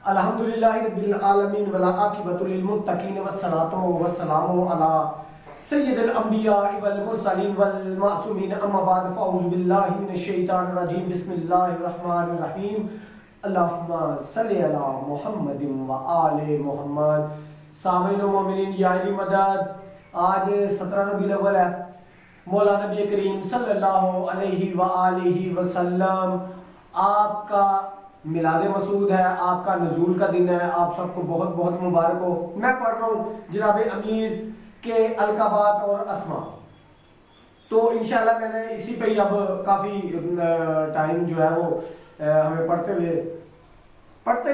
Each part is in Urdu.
الحمدللہ رب العالمین والعاقبۃ للمتقین والصلاۃ والسلام علی سید الانبیاء والمرسلین والمعصومین اما بعد فاعوذ باللہ من الشیطان الرجیم بسم اللہ الرحمن الرحیم اللہم صلی علی محمد وآل محمد۔ سامعین و مومنین یا علی مدد، آج 17 ربیع الاول ہے۔ مولا نبی کریم صلی اللہ علیہ وآلہ وسلم آپ کا میلاد مسعود ہے، آپ کا نزول کا دن ہے، آپ سب کو بہت بہت مبارک ہو۔ میں پڑھ رہا ہوں جناب امیر کے القابات اور اسما، تو انشاءاللہ میں نے اسی پہ ہی اب کافی ٹائم جو ہے وہ ہمیں پڑھتے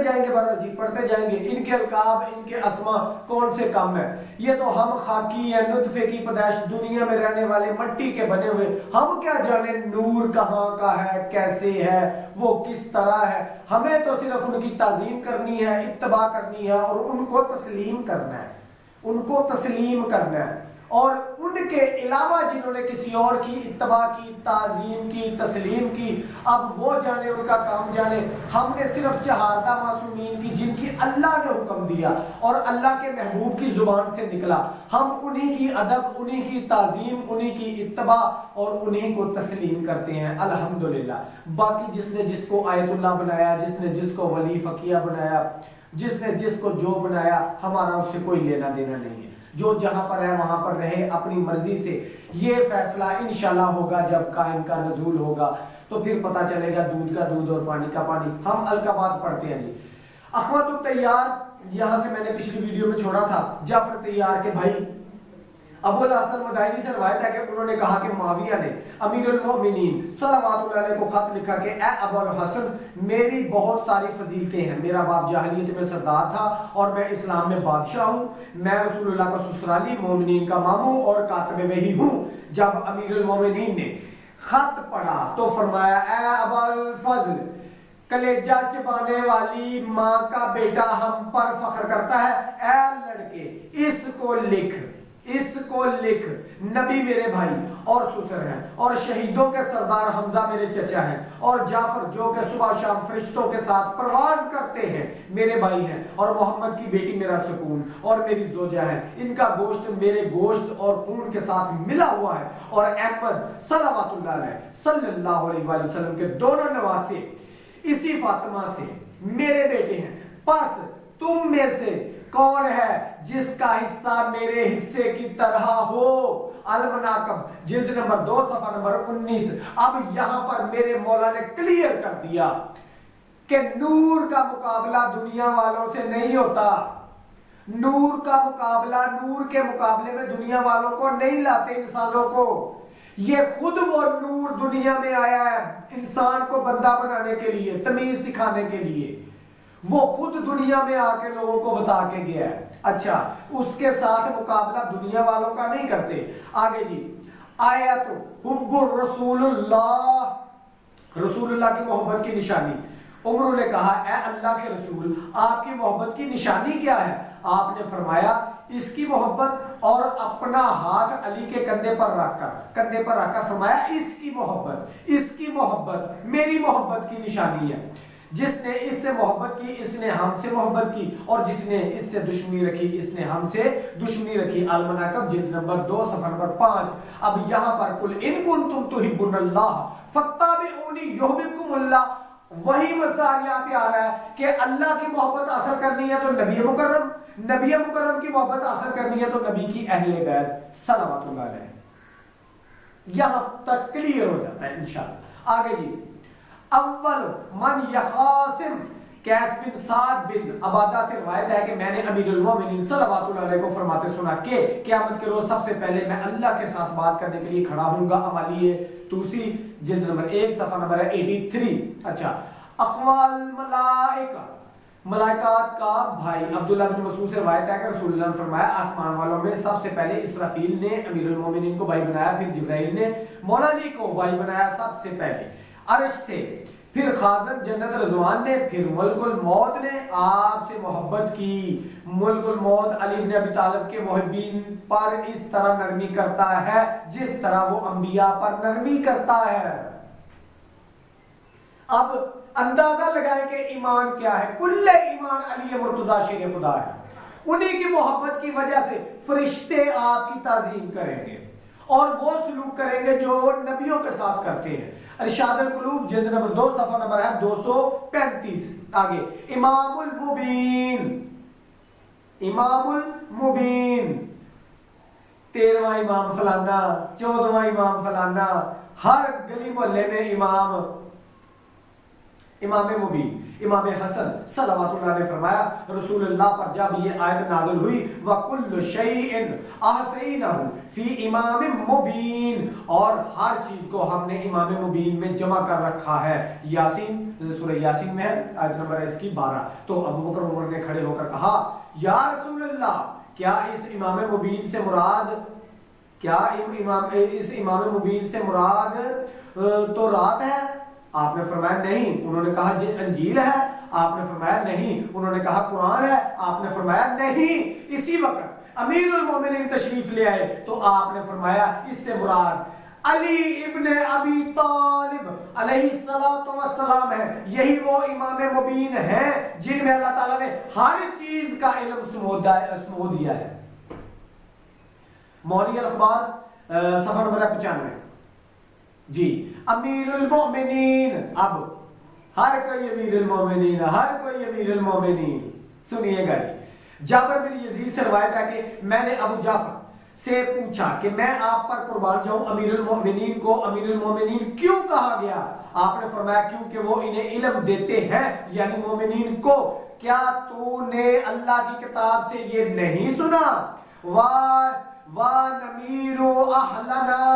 جائیں گے پڑھتے جائیں گے۔ ان کے القاب، ان کے اسما کون سے کم ہیں؟ یہ تو ہم خاکی ہیں، نطفے کی پیدائش، دنیا میں رہنے والے مٹی کے بنے ہوئے، ہم کیا جانے نور کہاں کا ہے، کیسے ہے، وہ کس طرح ہے۔ ہمیں تو صرف ان کی تعظیم کرنی ہے، اتباع کرنی ہے اور ان کو تسلیم کرنا ہے، اور ان کے علاوہ جنہوں نے کسی اور کی اتباع کی، تعظیم کی، تسلیم کی، اب وہ جانے، ان کا کام جانے۔ ہم نے صرف چہاردہ معصومین کی جن کی اللہ نے حکم دیا اور اللہ کے محبوب کی زبان سے نکلا، ہم انہی کی ادب، انہی کی تعظیم، انہی کی اتباع اور انہی کو تسلیم کرتے ہیں الحمدللہ۔ باقی جس نے جس کو آیت اللہ بنایا، جس نے جس کو ولی فقیہ بنایا، جس نے جس کو جو بنایا، ہمارا اس سے کوئی لینا دینا نہیں ہے۔ جو جہاں پر ہے وہاں پر رہے اپنی مرضی سے۔ یہ فیصلہ انشاءاللہ ہوگا جب قائم کا نزول ہوگا، تو پھر پتہ چلے گا دودھ کا دودھ اور پانی کا پانی۔ ہم القابات پڑھتے ہیں جی۔ احمد الطیار، یہاں سے میں نے پچھلی ویڈیو میں چھوڑا تھا، جعفر طیار کے بھائی ابو الحسن مدائنی سے روایت ہے کہ انہوں نے کہا کہ معاویہ نے امیر المؤمنین صلوات اللہ علیہ کو خط لکھا کہ اے ابو الحسن، میری بہت ساری فضیلتیں ہیں، میرا باپ جاہلیت میں سردار تھا اور میں اسلام میں بادشاہ ہوں، میں رسول اللہ کا سسرالی، مومنین کا ماموں اور کاتب وحی ہوں۔ جب امیر المؤمنین نے خط پڑھا تو فرمایا اے ابو الفضل، کلیجہ چبانے والی ماں کا بیٹا ہم پر فخر کرتا ہے، اے لڑکے اس کو لکھ، نبی میرے بھائی اور سسر ہیں، اور شہیدوں کے سردار حمزہ میرے چچا ہیں، اور جعفر جو کہ صبح شام فرشتوں کے ساتھ پرواز کرتے ہیں میرے بھائی ہیں، اور محمد کی بیٹی میرا سکون اور میری زوجہ ہے، ان کا گوشت میرے گوشت اور خون کے ساتھ ملا ہوا ہے، اور احمد صلوات اللہ علیہ صلی اللہ علیہ وآلہ وسلم کے دونوں نواسے اسی فاطمہ سے میرے بیٹے ہیں۔ پس تم میں سے کون ہے جس کا حصہ میرے حصے کی طرح ہو؟ المناقب جلد نمبر 2 صفحہ نمبر 19۔ اب یہاں پر میرے مولا نے کلیئر کر دیا کہ نور کا مقابلہ دنیا والوں سے نہیں ہوتا، نور کا مقابلہ، نور کے مقابلے میں دنیا والوں کو نہیں لاتے انسانوں کو۔ یہ خود وہ نور دنیا میں آیا ہے انسان کو بندہ بنانے کے لیے، تمیز سکھانے کے لیے، وہ خود دنیا میں آ کے لوگوں کو بتا کے گیا ہے۔ اچھا، اس کے ساتھ مقابلہ دنیا والوں کا نہیں کرتے۔ آگے جی، آیت حب الرسول اللہ، رسول اللہ کی محبت کی نشانی۔ عمر نے کہا اے اللہ کے رسول، آپ کی محبت کی نشانی کیا ہے؟ آپ نے فرمایا اس کی محبت، اور اپنا ہاتھ علی کے کندھے پر رکھ کر فرمایا اس کی محبت میری محبت کی نشانی ہے۔ جس نے اس سے محبت کی اس نے ہم سے محبت کی، اور جس نے اس سے دشمنی رکھی اس نے ہم سے دشمنی رکھی۔ المناقب جلد نمبر 2 صفحہ نمبر 5۔ اب یہاں پر قل ان کنتم تحبون اللہ فاتبعونی یحببکم اللہ، وہی مصدر یہاں پہ آ رہا ہے کہ اللہ کی محبت حاصل کرنی ہے تو نبی مکرم کی محبت حاصل کرنی ہے تو نبی کی اہل بیت صلوات اللہ علیہ۔ یہاں تک کلیئر ہو جاتا ہے انشاءاللہ۔ آگے جی، اول من یخاصم، کیس بن سعد بن عبادہ سے روایت ہے کہ میں نے امیر المومنین صلوات اللہ علیہ کو فرماتے سنا کہ قیامت کے روز سب سے پہلے میں اللہ کے ساتھ بات کرنے کے لیے کھڑا ہوں گا۔ عملی توسی جلد نمبر 1 صفحہ نمبر 83۔ اچھا، اقوال ملائکہ، ملائکات کا بھائی عبداللہ بن مسعود سے روایت ہے کہ رسول اللہ نے فرمایا آسمان والوں میں سب سے پہلے اسرافیل نے امیر المومنین کو بھائی بنایا، پھر جبرائیل نے مولا علی کو بھائی بنایا سب سے پہلے عرش سے، پھر خازن جنت رضوان نے، پھر ملک الموت نے آپ سے محبت کی۔ ملک الموت علی بن ابی طالب کے محبین پر اس طرح نرمی کرتا ہے جس طرح وہ انبیاء پر نرمی کرتا ہے۔ اب اندازہ لگائیں کہ ایمان کیا ہے. کل ایمان علی مرتضیٰ شیر خدا ہے. انہی کی محبت کی وجہ سے فرشتے آپ کی تعظیم کریں گے اور وہ سلوک کریں گے جو نبیوں کے ساتھ کرتے ہیں. ارشاد القلوب جلد نمبر 2 صفحہ نمبر ہے 235. آگے امام المبین، امام المبین، 13واں امام فلانا، 14واں امام فلانا، ہر گلی محلے میں امام مبین. امام حسن صلوات اللہ علیہ فرمایا رسول اللہ پر جب یہ آیت نازل ہوئی وَكُلُّ شَيْءٍ أَحْصَيْنَاهُ فِي إِمَامٍ مُبِينٍ، اور ہر چیز کو ہم نے امام مبین میں جمع کر رکھا ہے. یاسین، سورہ یاسین میں ہے، آیت نمبر ہے اس کی 12. تو ابو بکر عمر نے کھڑے ہو کر کہا یا رسول اللہ، کیا اس امام مبین سے مراد اس امام مبین سے مراد تو رات ہے؟ آپ نے فرمایا نہیں. انہوں نے کہا یہ انجیل ہے؟ آپ نے فرمایا نہیں. انہوں نے کہا قرآن ہے؟ آپ نے فرمایا نہیں. اسی وقت امیر المومنین تشریف لے آئے تو آپ نے فرمایا اس سے مراد علی ابن ابی طالب علیہ السلام ہے. یہی وہ امام مبین ہیں جن میں اللہ تعالیٰ نے ہر چیز کا علم سمو دیا ہے. مونی الاخبار صفحہ نمبر 95. جی امیر المومنین. اب ہر کوئی امیر المومنین، ہر کوئی امیر المومنین. سنیے گا جی، جابر بن یزید سے روایت ہے کہ میں نے ابو جعفر سے پوچھا کہ میں آپ پر قربان جاؤں امیر المومنین کو امیر المومنین کیوں کہا گیا؟ آپ نے فرمایا کیونکہ وہ انہیں علم دیتے ہیں، یعنی مومنین کو. کیا تو نے اللہ کی کتاب سے یہ نہیں سنا؟ وَنَمِيرُ أَحْلَنَا،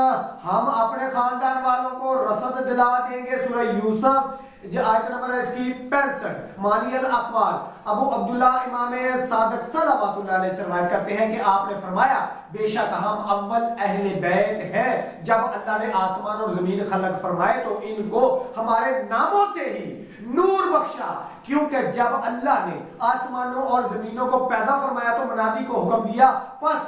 ہم اپنے خاندان والوں کو رصد دلا دیں گے. سورہ یوسف جو آیت نمبر ہے اس کی 65. مانی الاخبار ابو عبداللہ امام صادق صلوات اللہ علیہ سے روایت کرتے ہیں کہ آپ نے فرمایا بے شک ہم اول اہل بیت ہیں. جب اللہ نے آسمان اور زمین خلق فرمائے تو ان کو ہمارے ناموں سے ہی نور بخشا، کیونکہ جب اللہ نے آسمانوں اور زمینوں کو پیدا فرمایا تو منادی کو حکم دیا، پس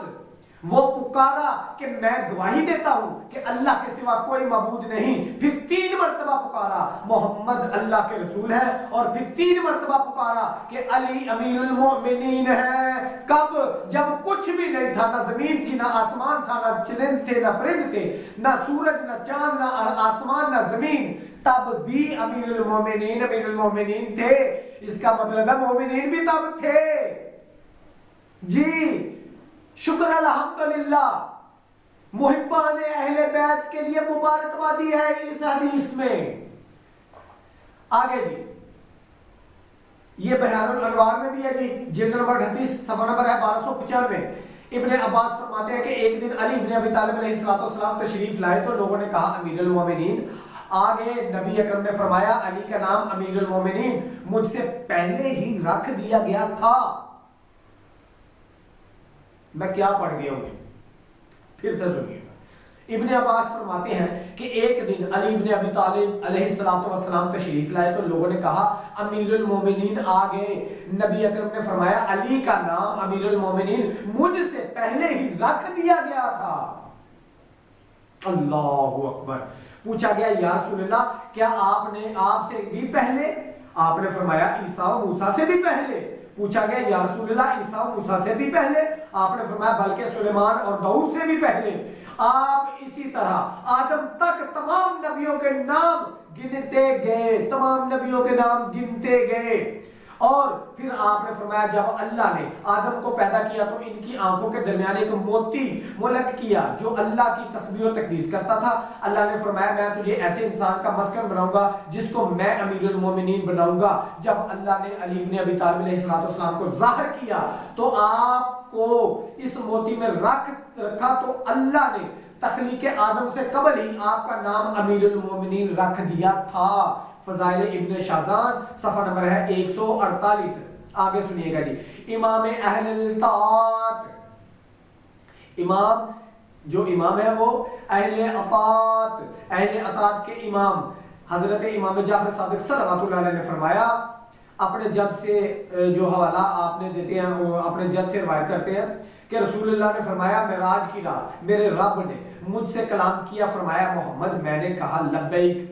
وہ پکارا کہ میں گواہی دیتا ہوں کہ اللہ کے سوا کوئی معبود نہیں. پھر 3 مرتبہ پکارا محمد اللہ کے رسول ہے، اور پھر 3 مرتبہ پکارا کہ علی امیر المومنین ہے. کب؟ جب کچھ بھی نہیں تھا، نہ زمین تھی، نہ آسمان تھا، نہ چرند تھے، نہ پرند تھے، نہ سورج، نہ چاند، نہ آسمان، نہ زمین، تب بھی امیر المومنین تھے. اس کا مطلب ہے مومنین بھی تب تھے. جی شکر الحمدللہ. محبان اہل بیت کے لیے مبارکبادی ہے اس حدیث میں. آگے جی یہ بیان الانوار میں بھی ہے جی، جلد نمبر 38 صفحہ نمبر ہے 1295. ابن عباس فرماتے ہیں کہ ایک دن علی ابن ابی طالب علیہ السلام تشریف لائے تو لوگوں نے کہا امیر المومنین. آگے نبی اکرم نے فرمایا علی کا نام امیر المومنین مجھ سے پہلے ہی رکھ دیا گیا تھا. میں کیا پڑھ گیا ہوں، پھر سے سنیے. ابن عباس فرماتے ہیں کہ ایک دن علی ابن ابی طالب علیہ السلام تشریف لائے تو لوگوں نے کہا امیر المومنین آ گئے. نبی اکرم نے فرمایا علی کا نام امیر المومنین مجھ سے پہلے ہی رکھ دیا گیا تھا. اللہ اکبر. پوچھا گیا یا رسول اللہ کیا آپ سے بھی پہلے؟ آپ نے فرمایا عیسیٰ و موسیٰ سے بھی پہلے. پوچھا گیا یا رسول اللہ عیسیٰ و موسیٰ سے بھی پہلے؟ آپ نے فرمایا بلکہ سلیمان اور داؤد سے بھی پہلے. آپ اسی طرح آدم تک تمام نبیوں کے نام گنتے گئے، تمام نبیوں کے نام گنتے گئے. اور پھر آپ نے فرمایا جب اللہ نے آدم کو پیدا کیا تو ان کی آنکھوں کے درمیان ایک موتی ملک کیا جو اللہ کی تسبیح و تقدیس کرتا تھا. اللہ نے فرمایا میں تجھے ایسے انسان کا مسکن بناؤں گا جس کو میں امیر المومنین بناؤں گا. جب اللہ نے علی ابن ابی طالب علیہ السلام کو ظاہر کیا تو آپ کو اس موتی میں رکھا تو اللہ نے تخلیق آدم سے قبل ہی آپ کا نام امیر المومنین رکھ دیا تھا. فضائل ابن شاذان صفحہ نمبر ہے 148. آگے سنیے گا جی. امام اہل الطاعت، امام ہے وہ اہل اطاعت کے امام حضرت امام جعفر صادق صلوات اللہ علیہ نے فرمایا، اپنے جد سے جو حوالہ آپ نے دیتے ہیں وہ اپنے جد سے روایت کرتے ہیں کہ رسول اللہ نے فرمایا معراج کی رات میرے رب نے مجھ سے کلام کیا، فرمایا محمد، میں نے کہا لبیک